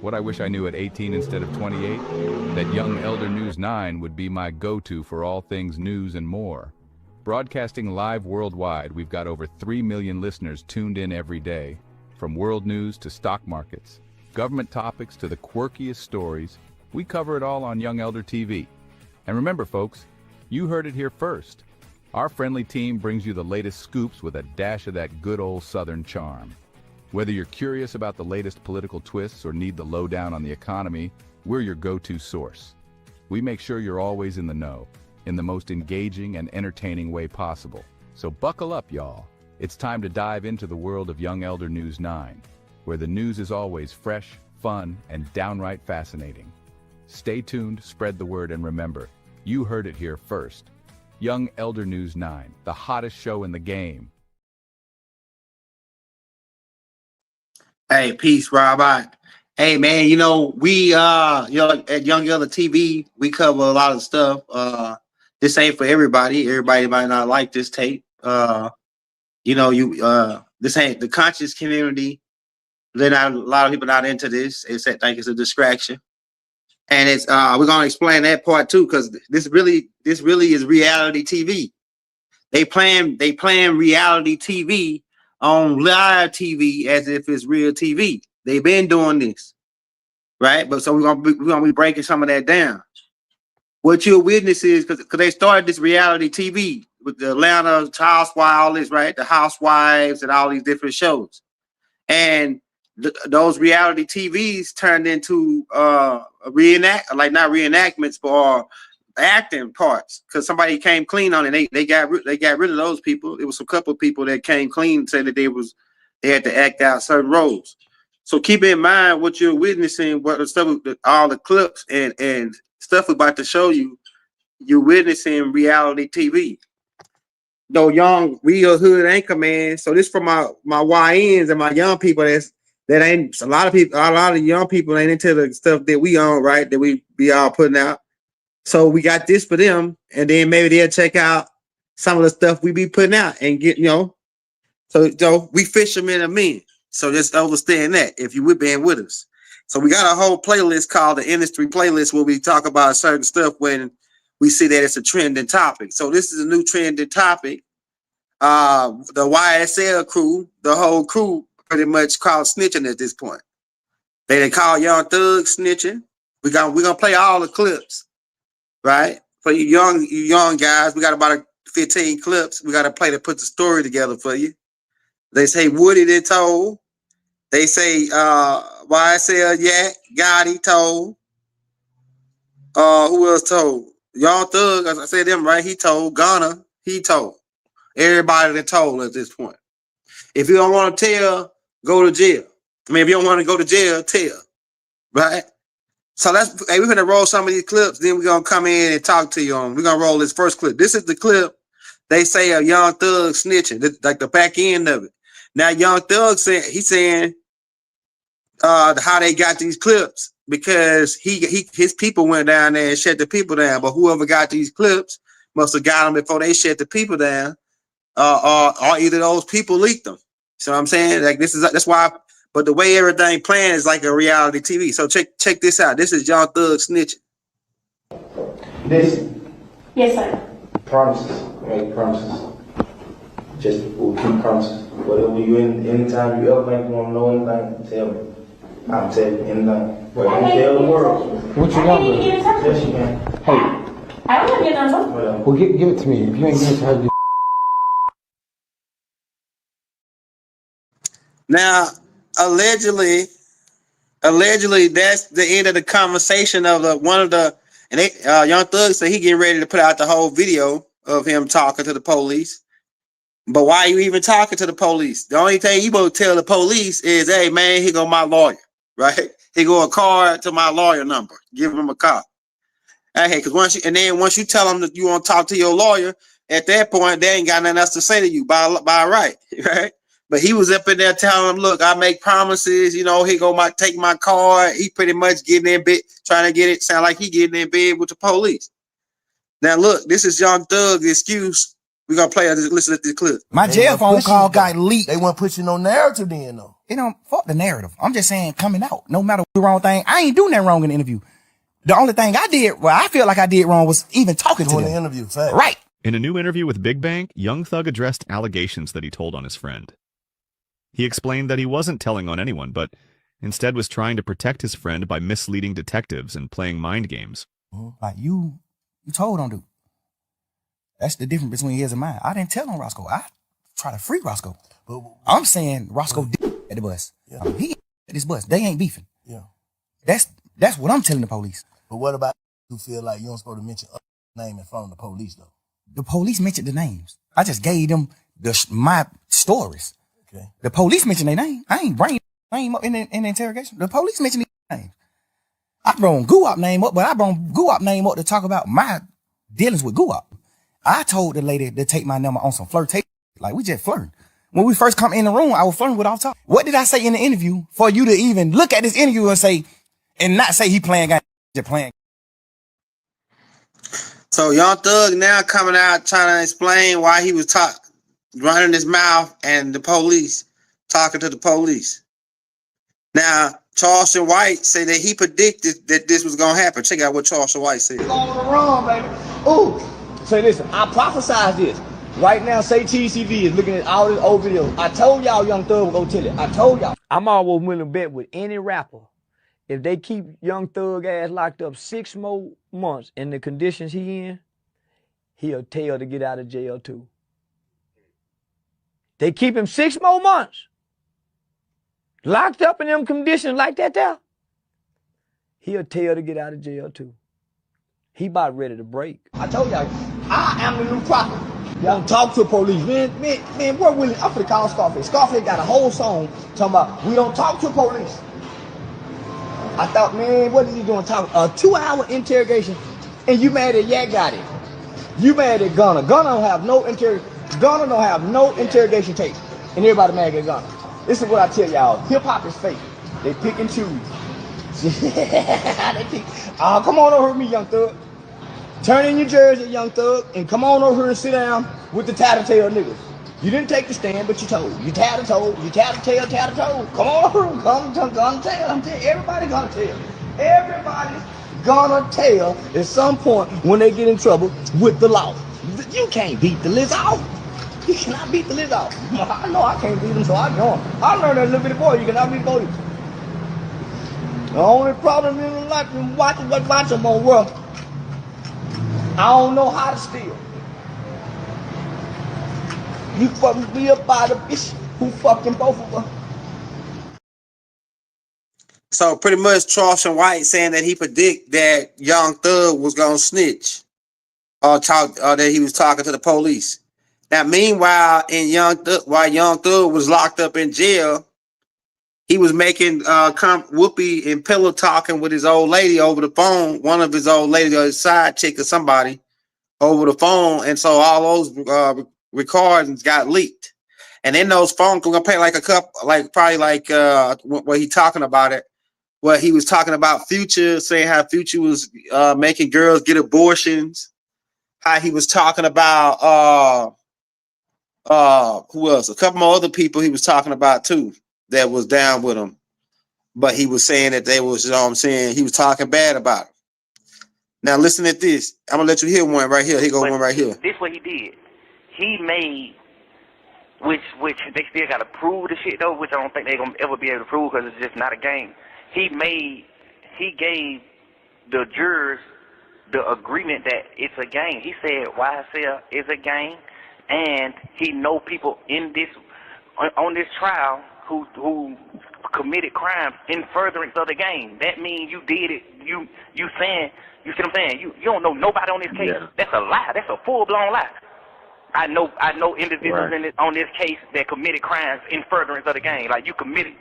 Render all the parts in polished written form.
What I wish I knew at 18 instead of 28? That Young Elder News 9 would be my go-to for all things news and more. Broadcasting live worldwide, we've got over 3 million listeners tuned in every day. From world news to stock markets, government topics to the quirkiest stories, we cover it all on Young Elder TV. And remember, folks, you heard it here first. Our friendly team brings you the latest scoops with a dash of that good old Southern charm. Whether you're curious about the latest political twists or need the lowdown on the economy, we're your go-to source. We make sure you're always in the know, in the most engaging and entertaining way possible. So buckle up, y'all. It's time to dive into the world of Young Elder News 9, where the news is always fresh, fun, and downright fascinating. Stay tuned, spread the word, and remember, you heard it here first. Young Elder News 9, the hottest show in the game. Hey, peace, Rob. Hey, man, we at Young Elder TV, we cover a lot of stuff. This ain't for everybody. Everybody might not like this tape. This ain't the conscious community. They're not, a lot of people not into this. They think it's a distraction. And it's we're gonna explain that part too, because this really is reality TV. They playing reality TV on live TV as if it's real TV. They've been doing this, right? But so we're gonna be breaking some of that down. What you'll witness is because they started this reality TV with the Atlanta Housewives, all this, right? The Housewives and all these different shows, and those reality TVs turned into not reenactments, but acting parts, because somebody came clean on it. They got rid of those people. It was a couple of people that came clean and said that they had to act out certain roles. So keep in mind what you're witnessing, what the stuff, all the clips and stuff we're about to show you. You're witnessing reality TV. No young real hood anchor man. So this for my YNs and my young people. That ain't a lot of young people ain't into the stuff that we own, right? That we be all putting out. So we got this for them, and then maybe they'll check out some of the stuff we be putting out and get, So we fishermen of men. So just understand that if you would be with us. So we got a whole playlist called the industry playlist where we talk about certain stuff when we see that it's a trending topic. So this is a new trending topic. The YSL crew, the whole crew, pretty much called snitching at this point. They call Young Thug snitching. We're gonna play all the clips, right? For you young guys, we got about 15 clips. We got to play to put the story together for you. They say Woody they told. They say YSL Yak Gotti told. Who else told? Young Thug, as I said them right. He told. Gunna, he told. Everybody that told at this point. If you don't want to tell, go to jail. I mean, if you don't want to go to jail, tell. Right? So we're gonna roll some of these clips, then we're gonna come in and talk to you on. We're gonna roll this first clip. This is the clip they say a Young Thug snitching, like the back end of it. Now Young Thug saying how they got these clips because his people went down there and shut the people down. But whoever got these clips must have got them before they shut the people down, or either those people leaked them. So I'm saying, like, that's why. But the way everything playing is like a reality TV. So check this out. This is Young Thug snitching. Listen. Yes, sir. Promises. Make promises. Just keep promises. Whatever you anytime you ever think you want to know anything, tell me. I'll tell you anything. But don't tell the world. What's your number? Yes, you can. Hey. I don't have your number. Well, give it to me. If you ain't give it to her, Now, allegedly, that's the end of the conversation of Young Thug said he getting ready to put out the whole video of him talking to the police. But why are you even talking to the police? The only thing you will tell the police is, hey man, here go my lawyer, right? Here go a card to my lawyer number. Give him a call. Hey, because once you tell them that you want to talk to your lawyer, at that point they ain't got nothing else to say to you by right, right? But he was up in there telling them, look, I make promises, he go take my card. He pretty much getting in bed, trying to get it, sound like he getting in bed with the police. Now look, this is Young Thug's excuse We're gonna play listen to this clip. My jail phone call got leaked. They weren't pushing no narrative then, though. You know, fuck the narrative. I'm just saying coming out. No matter the wrong thing, I ain't doing that wrong in the interview. The only thing I did, well, I feel like I did wrong was even talking to them. The interview, fact. Right. In a new interview with Big Bank, Young Thug addressed allegations that he told on his friend. He explained that he wasn't telling on anyone, but instead was trying to protect his friend by misleading detectives and playing mind games. Like you told on dude. That's the difference between his and mine. I didn't tell on Roscoe. I try to free Roscoe. But I'm saying Roscoe did at the bus. Yeah. I mean, he at this bus. They ain't beefing. Yeah. That's what I'm telling the police. But what about who feel like you don't supposed to mention a name in front of the police, though? The police mentioned the names. I just gave them my stories. Okay. The police mentioned their name. I ain't bringing their name up in the interrogation. The police mentioned their names. I brought Guap name up, but I brought Guap name up to talk about my dealings with Guap. I told the lady to take my number on some flirtation. Like, we just flirting. When we first come in the room, I was flirting with off top. What did I say in the interview for you to even look at this interview and not say he playing guy, just playing? So Young Thug now coming out trying to explain why he was running his mouth and the police talking to the police. Now, Charleston White said that he predicted that this was going to happen. Check out what Charleston White said. On the run, baby. Ooh. Say, listen, I prophesied this. Right now, say TCV is looking at all this old videos. I told y'all Young Thug was gonna tell it. I told y'all. I'm always willing to bet with any rapper. If they keep Young Thug ass locked up 6 more months in the conditions he in, he'll tell to get out of jail too. They keep him 6 more months. Locked up in them conditions like that there. He'll tell to get out of jail too. He about ready to break. I told y'all, I am the new prophet. Y'all don't talk to the police. Man, what Willie? I'm finna call Scarface. Scarface got a whole song talking about we don't talk to the police. I thought, man, what is he doing? Talking a 2-hour interrogation, and you mad at Yak got it. You mad at Gunna. Gunna don't have no interrogation tape, and everybody mad at Gunna. This is what I tell y'all. Hip hop is fake. They pick and choose. Come on over with me, Young Thug. Turn in your jersey, Young Thug, and come on over here and sit down with the tattletale niggas. You didn't take the stand, but you told. You tattletale. Come on over here, gonna tell. I'm telling you, everybody gonna tell. Everybody's gonna tell at some point when they get in trouble with the law. You can't beat the list off. You cannot beat the list off. I know I can't beat them, so I join. I learned that little bitty boy, you cannot beat both. The only problem in life is watching them on world. I don't know how to steal. You fucking be up by the bitch who fucking both of them. So pretty much Charleston White saying that he predict that Young Thug was gonna snitch or that he was talking to the police. Now, meanwhile, while Young Thug was locked up in jail, he was making whoopee and pillow talking with his old lady over the phone. One of his old ladies or his side chick or somebody over the phone, and so all those recordings got leaked. And in those phones, we're gonna play like what he talking about it. What he was talking about Future, saying how Future was making girls get abortions. How he was talking about who else? A couple more other people he was talking about too that was down with him. But he was saying that they was, you know what I'm saying, he was talking bad about him. Now listen at this. I'm gonna let you hear one right here. Here go one right here. This what he did. He made, which they still gotta prove the shit though, which I don't think they're gonna ever be able to prove because it's just not a game. He gave the jurors the agreement that it's a game. He said YSL is a game, and he know people in this on this trial who committed crimes in furtherance of the game. That means you did it. You saying, you see what I'm saying? You don't know nobody on this case. Yeah. That's a lie. That's a full-blown lie. I know individuals on this case that committed crimes in furtherance of the game. Like you committed,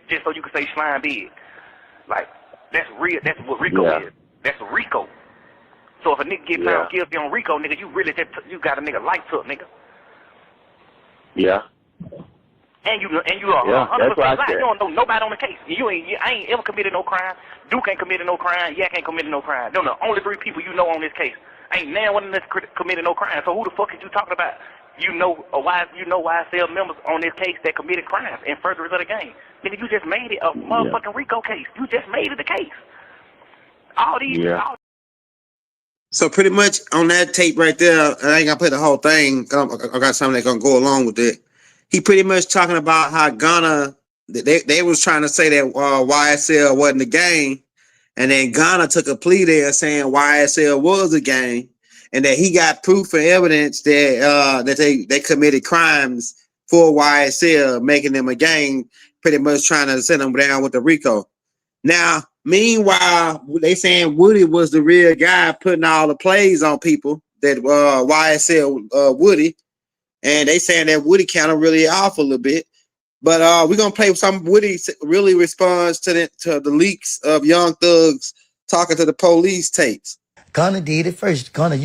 just so you can say slime big. Like that's real. That's what RICO is. That's RICO. So if a nigga get found guilty on RICO, nigga, you really you got a nigga light took, nigga. Yeah. And you are 100% black. You don't know nobody on the case. I ain't ever committed no crime. Duke ain't committed no crime. Yak ain't committed no crime. Them the only 3 people you know on this case. Ain't now one of them committed no crime. So who the fuck is you talking about? You know YSL members on this case that committed crimes in furtherance of the game. Nigga, you just made it a motherfucking RICO case. You just made it a case. All these. So pretty much on that tape right there, I ain't gonna play the whole thing. I got something that's gonna go along with it. He pretty much talking about how Gunna, they was trying to say that YSL wasn't the gang, and then Gunna took a plea there saying YSL was a gang, and that he got proof and evidence that they committed crimes for YSL, making them a gang, pretty much trying to send them down with the RICO. Now, meanwhile, they saying Woody was the real guy putting all the plays on people, that YSL Woody, and they saying that Woody kind of really off a little bit. But we're gonna play some. Woody really responds to the leaks of Young Thug's talking to the police tapes. Gunna did it first. Gunna,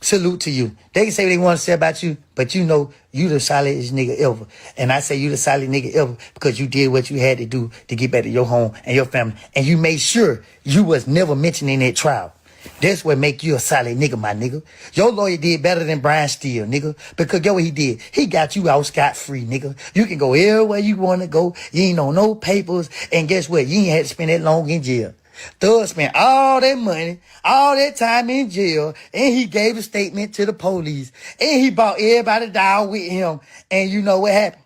salute to you. They can say what they want to say about you, but you know you the solidest nigga ever. And I say you the solid nigga ever because you did what you had to do to get back to your home and your family. And you made sure you was never mentioned in that trial. That's what make you a solid nigga, my nigga. Your lawyer did better than Brian Steele, nigga. Because guess what he did? He got you out scot-free, nigga. You can go everywhere you want to go. You ain't on no papers. And guess what? You ain't had to spend that long in jail. Thug spent all that money, all that time in jail, and he gave a statement to the police, and he brought everybody down with him, and you know what happened?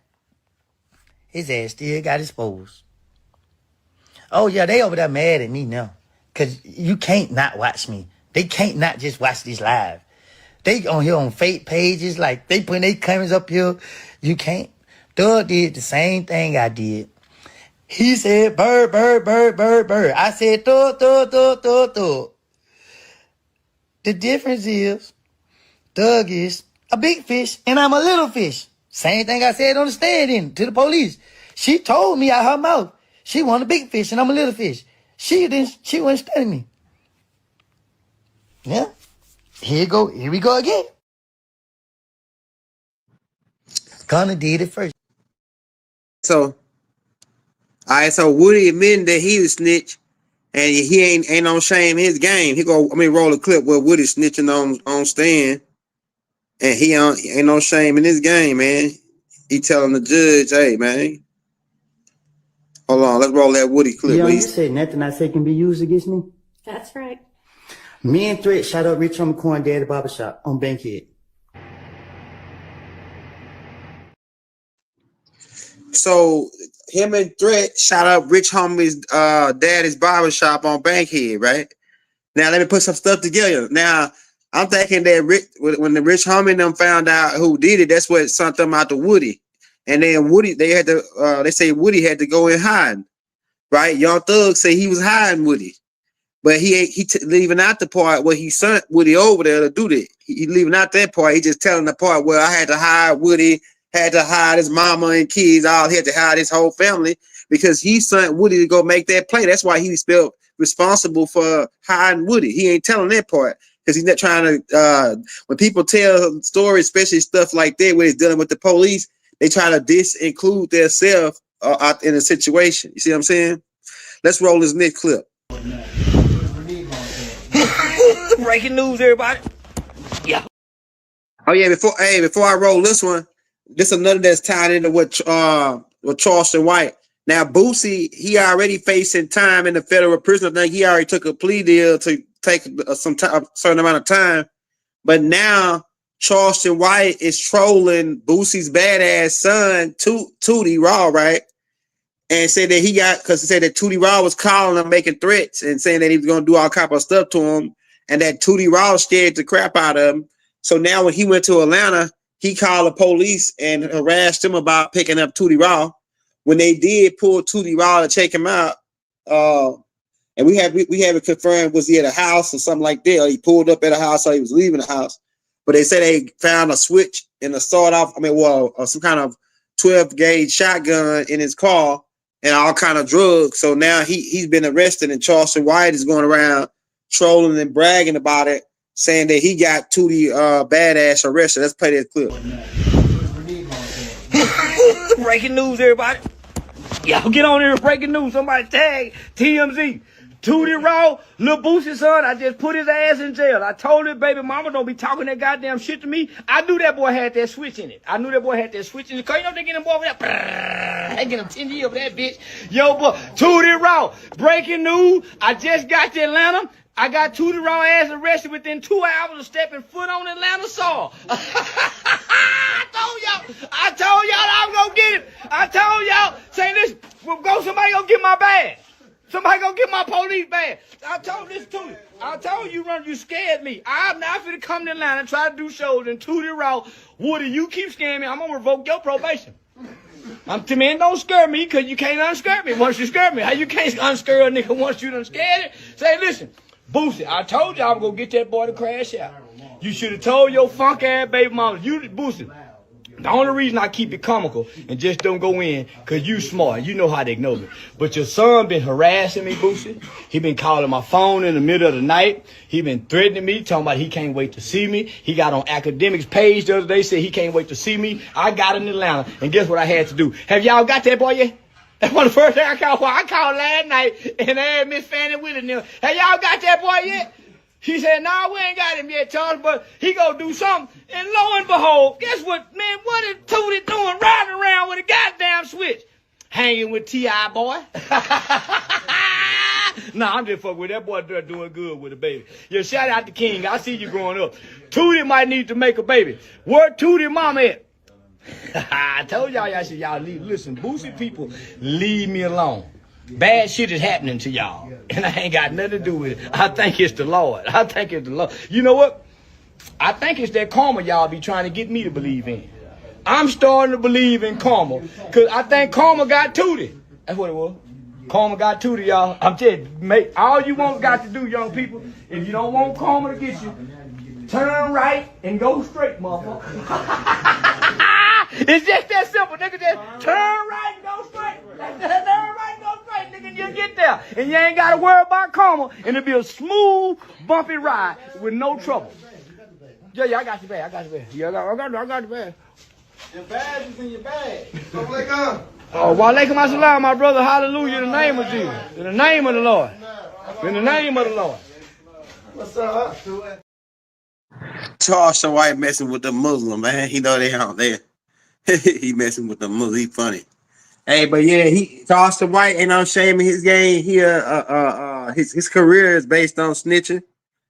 His ass still got exposed. Oh, yeah, they over there mad at me now, because you can't not watch me. They can't not just watch this live. They on here on fake pages, like they putting their cameras up here. You can't. Thug did the same thing I did. He said, bird, bird, bird, bird, bird. I said, thug, thug, thug, thug, thug. The difference is, Thug is a big fish and I'm a little fish. Same thing I said on the stand to the police. She told me out her mouth, she want a big fish and I'm a little fish. She wasn't studying me. Yeah. Here we go again. Gunna did it first. So, all right, so Woody admitting that he was snitch, and he ain't no shame in his game. He roll a clip where Woody snitching on stand, and he ain't no shame in his game, man. He telling the judge, hey, man, hold on, let's roll that Woody clip. Yeah, you said nothing I say can be used against me? That's right. Me and Threat shot up Rich on McCoy Dad at the barbershop on Bankhead. So him and Threat shot up Rich Homie's daddy's barbershop on Bankhead, right? Now let me put some stuff together. Now I'm thinking that when the Rich Homie and them found out who did it, that's what sent them out to Woody. And then Woody, they say Woody had to go in hiding, right? Young Thug say he was hiding Woody, but he leaving out the part where he sent Woody over there to do that. He leaving out that part. He just telling the part where I had to hide Woody. Had to hide his mama and kids, he had to hide his whole family because he sent Woody to go make that play. That's why he's still responsible for hiding Woody. He ain't telling that part because he's not trying to, when people tell stories, especially stuff like that, where he's dealing with the police, they try to disinclude themselves out in a situation. You see what I'm saying? Let's roll this next clip. Breaking news, everybody. Yeah. Oh yeah, before I roll this one, this is another that's tied into with Charleston White. Now Boosie, he already facing time in the federal prison. I think he already took a plea deal to take a certain amount of time. But now Charleston White is trolling Boosie's badass son, Tootie Raw, right? And said that because he said that Tootie Raw was calling him, making threats and saying that he was going to do all kind of stuff to him, and that Tootie Raw scared the crap out of him. So now when he went to Atlanta, he called the police and harassed them about picking up Tootie Raw. When they did pull Tootie Raw to check him out, and we have it confirmed, was he at a house or something like that? Or he pulled up at a house or he was leaving the house. But they said they found a switch and some kind of 12 gauge shotgun in his car and all kind of drugs. So now he's been arrested, and Charleston White is going around trolling and bragging about it, saying that he got Tootie badass arrested. Let's play that clip. Breaking news, everybody. Y'all get on here. Breaking news. Somebody tag TMZ. Tootie Raw, Lil Boosie's son, I just put his ass in jail. I told his baby mama don't be talking that goddamn shit to me. I knew that boy had that switch in it. I knew that boy had that switch in it. Cause you know they get him boy over there. They get him 10 years for that bitch. Yo, boy, Tootie Raw. Breaking news. I just got to Atlanta. I got Tootie Raw ass arrested within 2 hours of stepping foot on Atlanta soil. I told y'all I was gonna get it. I told y'all, say this, somebody go get my badge. Somebody go get my police badge. I told this Tootie. I told you, you scared me. I'm not finna come to Atlanta and try to do shows and Tootie Raw. Woody, you keep scaring me, I'm gonna revoke your probation. Man, don't scare me, cause you can't unscare me once you scare me. How you can't unscare a nigga once you done scared it? Say, listen, Boosie, I told you I was gonna get that boy to crash out. You should have told your funk ass baby mama, Boosie. The only reason I keep it comical and just don't go in, cause you smart, you know how to ignore me. But your son been harassing me, Boosie. He been calling my phone in the middle of the night. He been threatening me, talking about he can't wait to see me. He got on academics page the other day, said he can't wait to see me. I got in Atlanta, and guess what I had to do? Have y'all got that boy yet? That's one of the first things I called for. I called last night, and I had Miss Fannie with it. Have y'all got that boy yet? He said, nah, we ain't got him yet, Charles, but he gonna do something. And lo and behold, guess what, man? What is Tootie doing riding around with a goddamn switch? Hanging with T.I., boy. Nah, I'm just fucking with that boy doing good with a baby. Yeah, shout out to King. I see you growing up. Tootie might need to make a baby. Where Tootie mama at? I told y'all leave. Listen, Boosie people, leave me alone. Bad shit is happening to y'all, and I ain't got nothing to do with it. I think it's the Lord. I think it's the Lord. You know what? I think it's that karma y'all be trying to get me to believe in. I'm starting to believe in karma, because I think karma got Tootie. That's what it was. Karma got Tootie, y'all. I'm telling you, all you got to do, young people, if you don't want karma to get you, turn right and go straight, motherfucker. It's just that simple, nigga. Just turn right and go straight. Turn right and go straight, nigga, and you'll get there. And you ain't got to worry about karma. And it'll be a smooth, bumpy ride with no trouble. Yeah, I got your bag. I got your bag. Yeah, I got your bag. Your badge is in your bag. Oh, wa alaikum assalam, my brother. Hallelujah in the name of Jesus. In the name of the Lord. In the name of the Lord. What's up? Charleston White messing with the Muslim, man. He know they out there. He messing with the Muslim. He funny. Hey, but yeah, Charleston White ain't no shame in his game. His career is based on snitching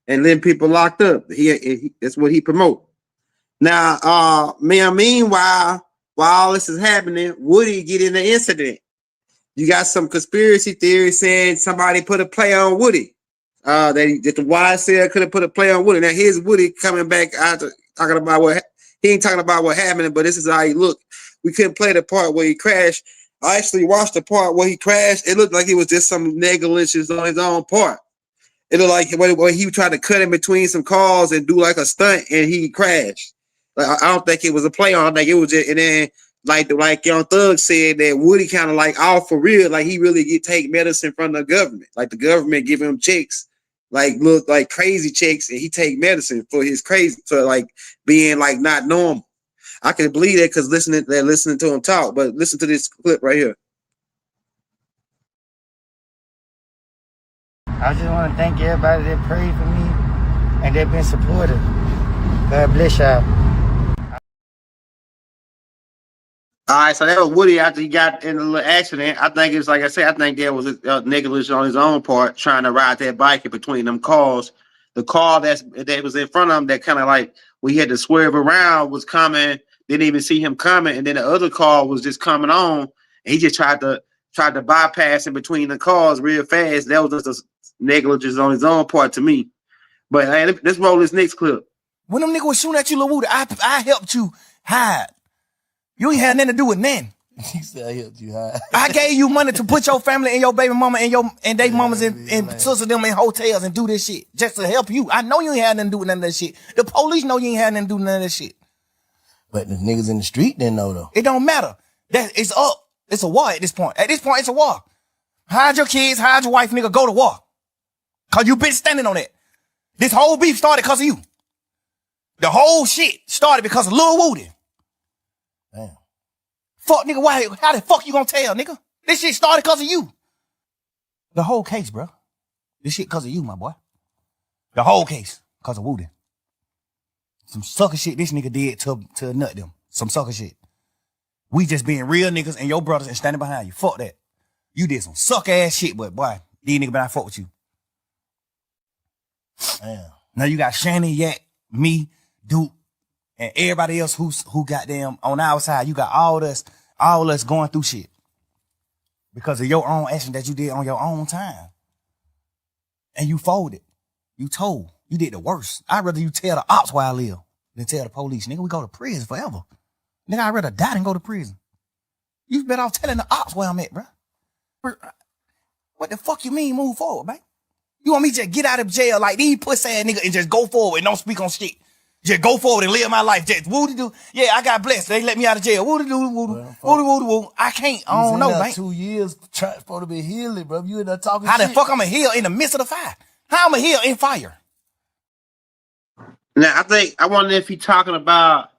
and letting people locked up. That's what he promote. Now, meanwhile, while all this is happening, Woody get in the incident. You got some conspiracy theory saying somebody put a play on Woody. That the YSL could have put a play on Woody. Now here's Woody coming back after talking about what he ain't talking about what happened, but this is how he looked. We couldn't play the part where he crashed. I actually watched the part where he crashed. It looked like it was just some negligence on his own part. It looked like where he tried to cut in between some cars and do like a stunt, and he crashed. Like, I don't think it was a play on. Like it was just, and then like Young Thug said that Woody kind of like all for real, like he really take medicine from the government. Like the government give him checks, like look like crazy checks, and he take medicine for his crazy, for like being like not normal. I can believe that because listening to him talk. But listen to this clip right here. I just want to thank everybody that prayed for me and they've been supportive. God bless y'all. All right, so that was Woody after he got in a little accident. I think it's like I said, I think there was a negligence on his own part trying to ride that bike in between them cars. The car that was in front of him that kind of like we had to swerve around was coming, didn't even see him coming, and then the other car was just coming on, and he just tried to bypass in between the cars real fast. That was just a negligence on his own part to me. But hey, let's roll this next clip. When them niggas was shooting at you, Lil Woody, I helped you hide. You ain't had nothing to do with nothing. He said I helped you hide. I gave you money to put your family and your baby mama and they mamas and sisters them in hotels and do this shit just to help you. I know you ain't had nothing to do with none of that shit. The police know you ain't had nothing to do with none of that shit. But the niggas in the street didn't know though. It don't matter. That it's up. It's a war at this point. At this point, it's a war. Hide your kids, hide your wife, nigga, go to war. Cause you been standing on that. This whole beef started because of you. The whole shit started because of Lil Woody. Damn. Fuck, nigga, how the fuck you gonna tell, nigga? This shit started because of you. The whole case, bro. This shit because of you, my boy. The whole case because of Woody. Some sucker shit this nigga did to nut them. Some sucker shit. We just being real niggas and your brothers and standing behind you. Fuck that. You did some suck ass shit, but boy, these niggas better not fuck with you. Damn. Now you got Shannon, Yak, me, Duke, and everybody else who got them on our side. You got all us going through shit. Because of your own action that you did on your own time. And you folded. You told. You did the worst. I'd rather you tell the ops where I live than tell the police. Nigga, we go to prison forever. Nigga, I'd rather die than go to prison. You better off telling the ops where I'm at, bro. What the fuck you mean move forward, man? You want me to just get out of jail like these pussy ass nigga and just go forward and don't speak on shit? Just go forward and live my life. Just woody do. Yeah, I got blessed. They let me out of jail. Woody do, woody. I can't. I don't know, man. 2 years supposed to be healing, bro. You in there talking How shit. the fuck I'm a heal in the midst of the fire? How I'm a heal in fire? Now I wonder if he talking about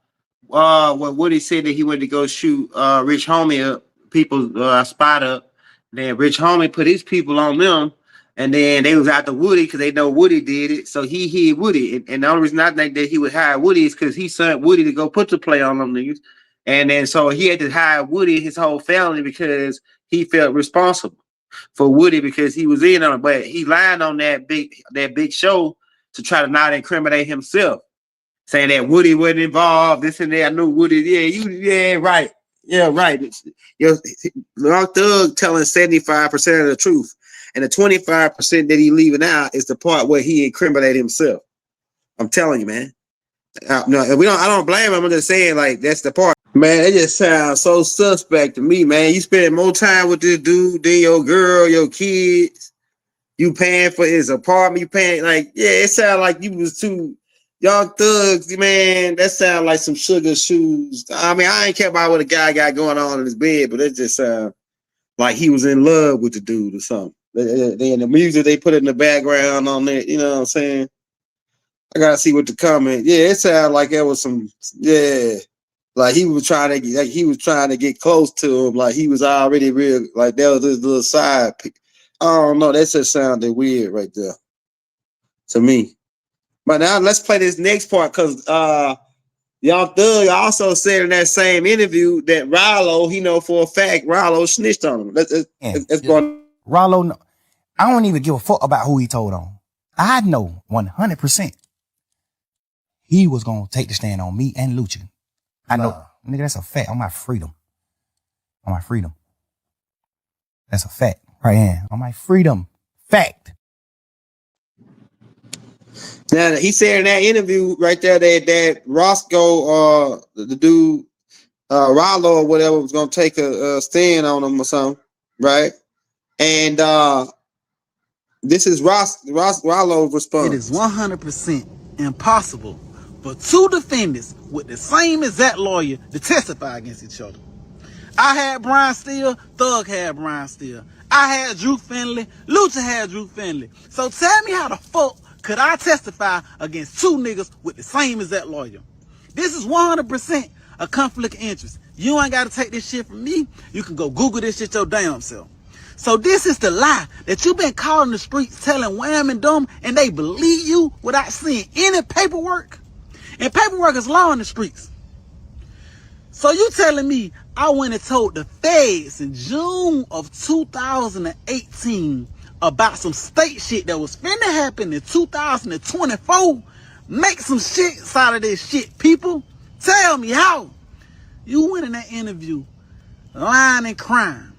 what Woody said that he went to go shoot Rich Homie up, people spot up. Then Rich Homie put his people on them, and then they was after Woody because they know Woody did it. So he hid Woody, and the only reason I think that he would hire Woody is because he sent Woody to go put the play on them niggas, and then so he had to hire Woody and his whole family because he felt responsible for Woody because he was in on it, but he lied on that big show to try to not incriminate himself, saying that Woody wasn't involved, this and that. I knew Woody, right. Yeah, right. Young Thug telling 75% of the truth. And the 25% that he leaving out is the part where he incriminated himself. I'm telling you, man. No, I don't blame him. I'm just saying, like, that's the part. Man, it just sounds so suspect to me, man. You spend more time with this dude than your girl, your kids. You paying for his apartment. You paying, like, yeah, it sounds like you was too... Young Thugs, man, that sound like some sugar shoes. I mean, I ain't care about what a guy got going on in his bed, but it just sound like he was in love with the dude or something. Then the music they put in the background on there, you know what I'm saying? I gotta see what the comment. Yeah, it sounded like there was some, like he was trying to get close to him, like he was already real, like that was his little side pick. I don't know, that just sounded weird right there to me. But now let's play this next part because Young Thug also said in that same interview that Rollo, he know for a fact Rollo snitched on him. Let's go on. Rollo, I don't even give a fuck about who he told on. I know 100% he was going to take the stand on me and Lucci. I know. Nigga, that's a fact. On my freedom. On my freedom. That's a fact. Right here. On my freedom. Fact. Now he said in that interview right there that Roscoe, the dude, Rollo or whatever, was gonna take a stand on him or something, right? And this is Rollo's response. It is 100% impossible for two defendants with the same exact lawyer to testify against each other. I had Brian Steele, Thug had Brian Steele. I had Drew Finley, Lucha had Drew Finley. So tell me how the fuck could I testify against two niggas with the same exact lawyer? This is 100% a conflict of interest. You ain't got to take this shit from me. You can go Google this shit your damn self. So this is the lie that you've been calling the streets telling wham and dumb, and they believe you without seeing any paperwork. And paperwork is law in the streets. So you telling me I went and told the feds in June of 2018 about some state shit that was finna happen in 2024? Make some shit out of this shit, people. Tell me how. You went in that interview lying and crying.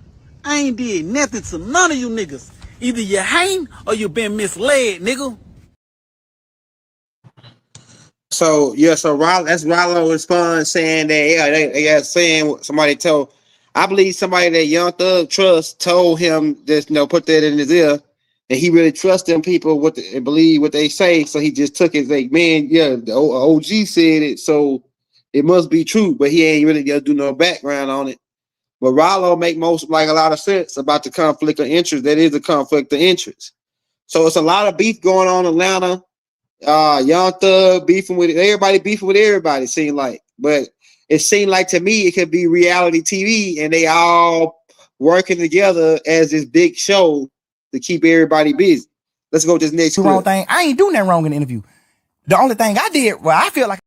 I ain't did nothing to none of you niggas. Either you hang or you been misled, nigga. So that's Rollo response saying that they got saying somebody told. I believe somebody that Young Thug trust told him just put that in his ear, and he really trusts them people and believe what they say. So he just took it like, man, yeah, the OG said it, so it must be true. But he ain't really gonna do no background on it. But Rollo make a lot of sense about the conflict of interest. That is a conflict of interest. So it's a lot of beef going on in Atlanta. Young Thug beefing with everybody, seemed like. But it seemed like to me it could be reality TV, and they all working together as this big show to keep everybody busy. Let's go with this next wrong clip. thing. I ain't doing that wrong in the interview. The only thing I did, well, I feel like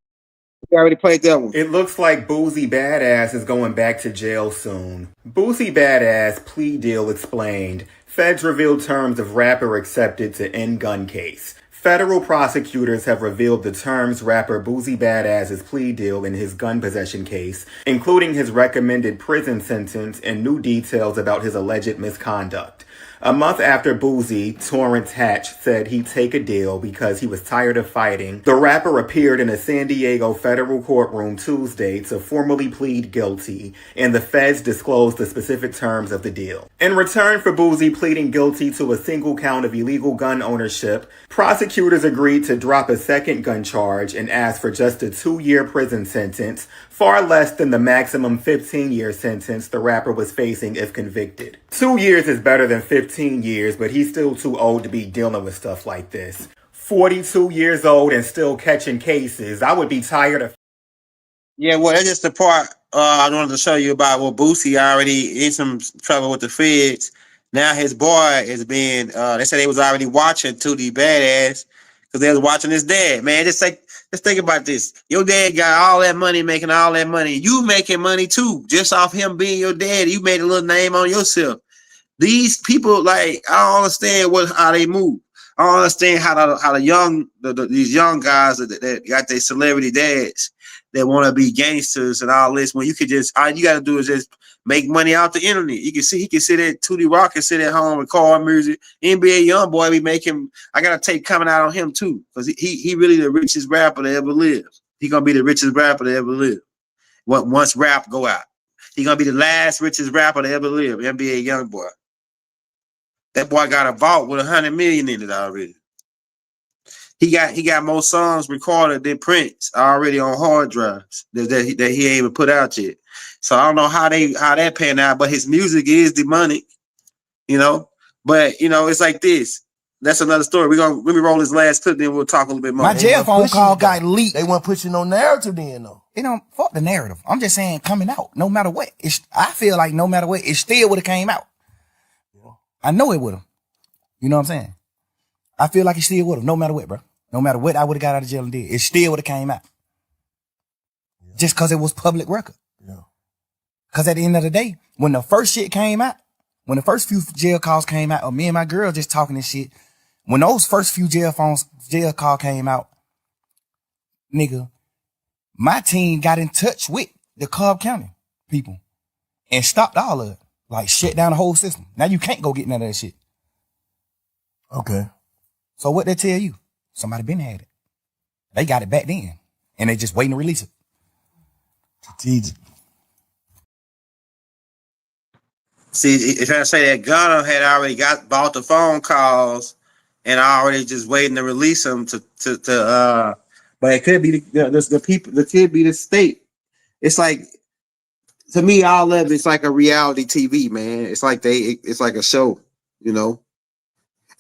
we already played that one. It looks like Boosie Badass is going back to jail soon. Boosie Badass plea deal explained. Feds revealed terms of rapper accepted to end gun case. Federal prosecutors have revealed the terms rapper Boosie Badass's plea deal in his gun possession case, including his recommended prison sentence and new details about his alleged misconduct. A month after Boosie, Torrance Hatch said he'd take a deal because he was tired of fighting, the rapper appeared in a San Diego federal courtroom Tuesday to formally plead guilty, and the feds disclosed the specific terms of the deal. In return for Boosie pleading guilty to a single count of illegal gun ownership, prosecutors agreed to drop a second gun charge and asked for just a 2-year prison sentence, far less than the maximum 15-year sentence the rapper was facing if convicted. 2 years is better than 15 years, but he's still too old to be dealing with stuff like this. 42 years old and still catching cases. I would be tired of... Yeah, well, that's just the part I wanted to show you about what Boosie already in some trouble with the feds. Now his boy is being, they said they was already watching Tootie Badass because they was watching his dad. Man, just think about this. Your dad got all that money, making all that money. You making money too, just off him being your dad. You made a little name on yourself. These people, like, I don't understand how they move. I don't understand how these young guys that got their celebrity dads that want to be gangsters and all this. When you could just, all you got to do is just make money out the internet. You can see he can sit at Tootie Rock and sit at home record music. NBA young boy be making. I got a tape coming out on him too because he really the richest rapper that ever lived. He gonna be the richest rapper that ever lived. Once rap go out, he gonna be the last richest rapper that ever lived. NBA young boy. That boy got a vault with 100 million in it already. He got more songs recorded than Prince already on hard drives that he ain't even put out yet. So I don't know how that panned out, but his music is demonic, you know. But you know, it's like this. That's another story. Let me roll this last clip, then we'll talk a little bit more. My jail phone call got leaked. They weren't pushing no narrative then, though. You know, fuck the narrative. I'm just saying, coming out, no matter what. I feel like no matter what, it still would have came out. I know it would have. You know what I'm saying? I feel like it still would have, no matter what, bro. No matter what I would have got out of jail and did, it still would have came out. Yeah. Just because it was public record. Yeah. Because at the end of the day, when the first shit came out, when the first few jail calls came out, or me and my girl just talking this shit, when those first few jail call came out, nigga, my team got in touch with the Cobb County people and stopped all of it. Like, shut down the whole system. Now you can't go get none of that shit. Okay. So what they tell you? Somebody been had it. They got it back then. And they just waiting to release it. Strategic. See, if I say that Gunna had already bought the phone calls and already just waiting to release them but it could be the people, it could be the state. It's like, to me, all of it's like a reality TV, man. It's like it's like a show, you know.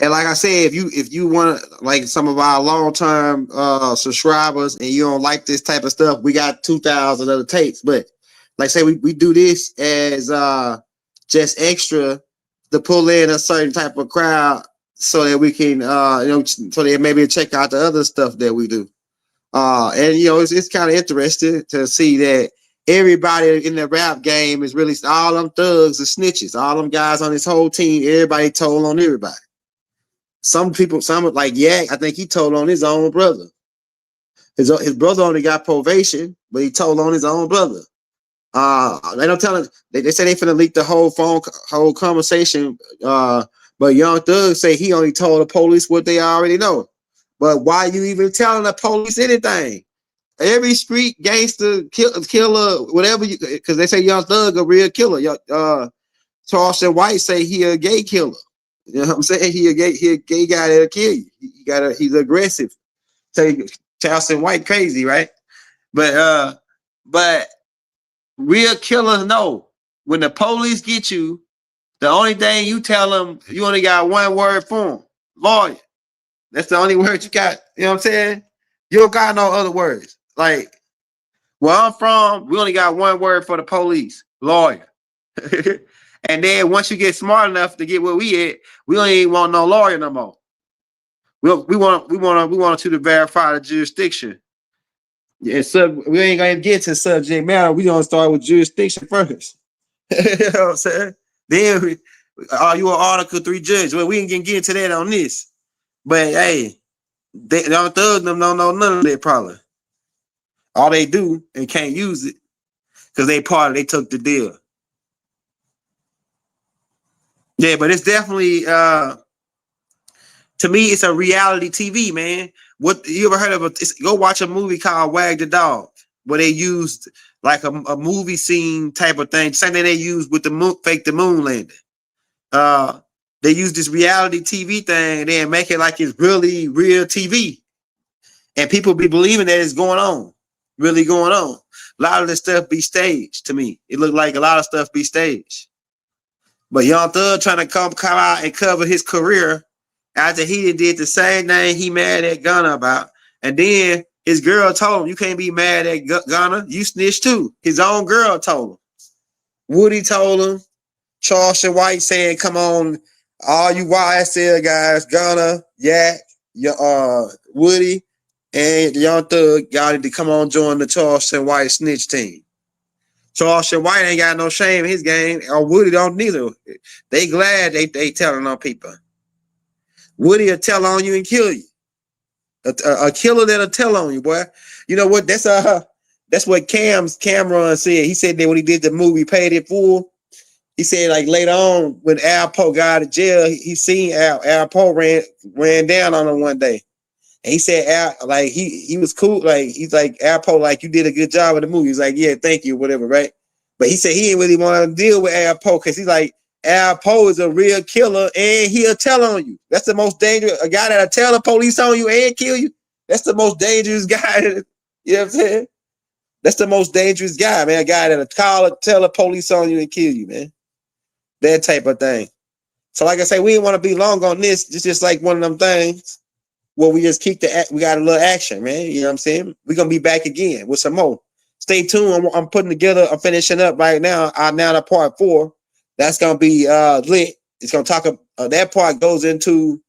And like I said, if you want to, like some of our long-term subscribers and you don't like this type of stuff, we got 2,000 other tapes. But like say we do this as just extra to pull in a certain type of crowd so that we can so they maybe check out the other stuff that we do. And you know, it's kind of interesting to see that everybody in the rap game is really all them thugs and snitches, all them guys on this whole team, everybody told on everybody. Some like Yak, I think he told on his own brother. His brother only got probation, but he told on his own brother. They don't tell us. They say they finna leak the whole conversation. But Young Thug say he only told the police what they already know. But why you even telling the police anything? Every street gangster, killer, whatever because they say Young Thug a real killer. Charleston White say he a gay killer. You know what I'm saying? He a gay guy that'll kill you. He's aggressive. Say Charleston White crazy, right? But real killers know when the police get you, the only thing you tell them, you only got one word for them: lawyer. That's the only word you got. You know what I'm saying? You don't got no other words. Like where I'm from, we only got one word for the police: lawyer. And then once you get smart enough to get where we at, we don't even want no lawyer no more. We want you to verify the jurisdiction. Yeah, we ain't gonna get to subject matter. We gonna start with jurisdiction first. You know what I'm saying? Then are you an Article 3 judge? Well, we ain't gonna get into that on this. But hey, they don't thug them don't know none of that probably. All they do and can't use it because they took the deal. Yeah, but it's definitely to me, it's a reality TV, man. What you ever heard of go watch a movie called Wag the Dog, where they used like a movie scene type of thing, same thing they used with the moon landing. They use this reality TV thing and then make it like it's really real TV. And people be believing that it's going on, really going on. A lot of this stuff be staged to me. It looked like a lot of stuff be staged. But Young Thug trying to come out and cover his career after he did the same thing he mad at Gunna about. And then his girl told him, you can't be mad at Gunna. You snitch too. His own girl told him. Woody told him. Charleston White saying, come on, all you YSL guys, Gunna, Yak, Woody, and Young Thug, y'all need to come on join the Charleston White snitch team. Charleston White ain't got no shame in his game, or Woody don't neither. They glad they telling on people. Woody will tell on you and kill you. A killer that'll tell on you, boy. You know what? That's what Cameron said. He said that when he did the movie Paid in Full, he said like later on when Al Poe got out of jail, he seen Al Poe ran down on him one day. And he said Al, like he was cool. Like he's like, Al Poe, like you did a good job in the movie. He's like, yeah, thank you, whatever, right? But he said he didn't really want to deal with Al Poe because he's like, Al Poe is a real killer and he'll tell on you. That's the most dangerous, a guy that'll tell the police on you and kill you. That's the most dangerous guy. You know what I'm saying? That's the most dangerous guy, man. A guy that'll tell the police on you and kill you, man. That type of thing. So like I say, we didn't want to be long on this. It's just like one of them things where we just keep we got a little action, man. You know what I'm saying? We're going to be back again with some more. Stay tuned. I'm putting together, I'm finishing up right now. Now part 4. That's going to be lit. It's going to talk about, that part goes into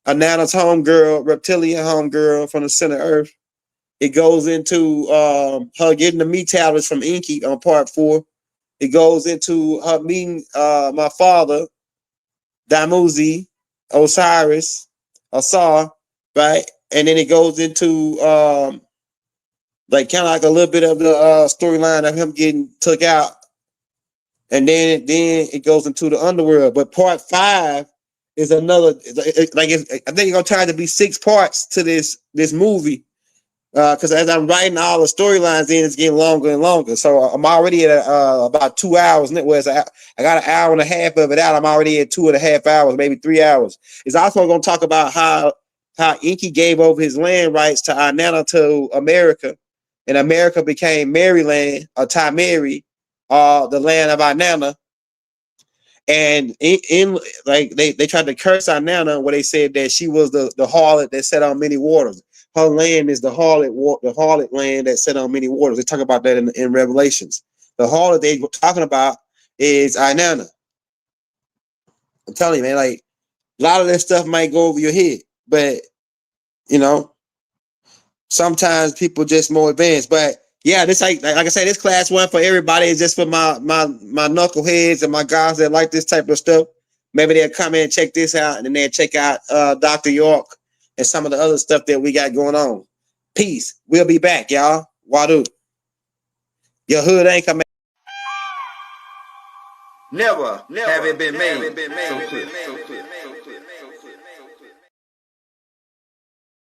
Anana's homegirl, reptilian homegirl from the center earth. It goes into her getting the meat tablets from Inky on part 4. It goes into her meeting my father, Damuzi, Osiris, Asar, right? And then it goes into like kind of like a little bit of the storyline of him getting took out. And then it goes into the underworld. But part 5 is another, I think it's gonna try to be 6 parts to this movie. Because as I'm writing all the storylines in, it's getting longer and longer. So I'm already at about 2 hours. Whereas I got an hour and a half of it out. I'm already at 2.5 hours, maybe 3 hours. It's also going to talk about how Inky gave over his land rights to Inanna to America, and America became Maryland or Tamari, the land of Inanna. And in like they tried to curse Inanna where they said that she was the harlot that sat on many waters. Her land is the harlot land that sat on many waters. They talk about that in Revelations. The harlot they were talking about is Inanna. I'm telling you, man, like a lot of that stuff might go over your head, but you know, sometimes people just more advanced. But yeah, this like I said, this class 1 for everybody. Is just for my knuckleheads and my guys that like this type of stuff. Maybe they'll come in and check this out, and then they'll check out Dr. York and some of the other stuff that we got going on. Peace. We'll be back, y'all. Wadu. Your hood ain't coming. Never have it been made so clear.